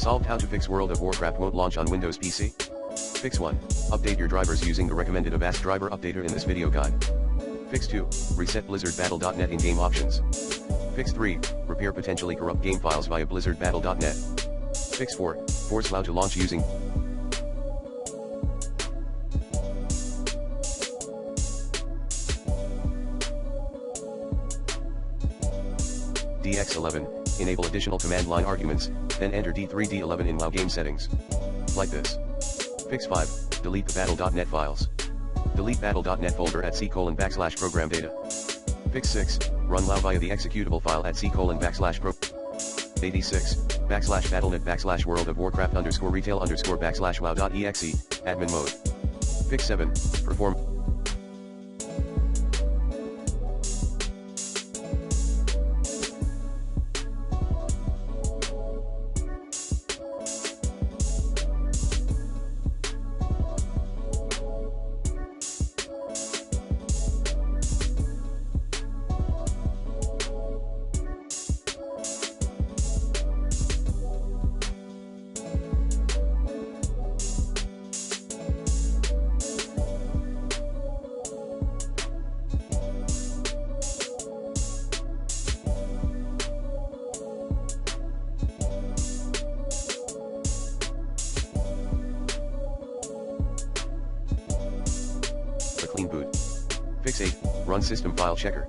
Solved how to fix World of Warcraft won't launch on Windows PC? Fix 1. Update your drivers using the recommended Avast driver updater in this video guide. Fix 2. Reset blizzardbattle.net in-game options. Fix 3. Repair potentially corrupt game files via blizzardbattle.net. Fix 4. Force WoW to launch using DX11. Enable additional command line arguments, then enter D3D11 in WoW game settings. Like this. Fix 5. Delete the battle.net files. Delete battle.net folder at c:\program data. Fix 6. Run WoW via the executable file at c:\pro. 86. /battle.net /world of Warcraft _retail _wow.exe, admin mode. Fix 7. Perform clean boot. Fix 8. Run system file checker.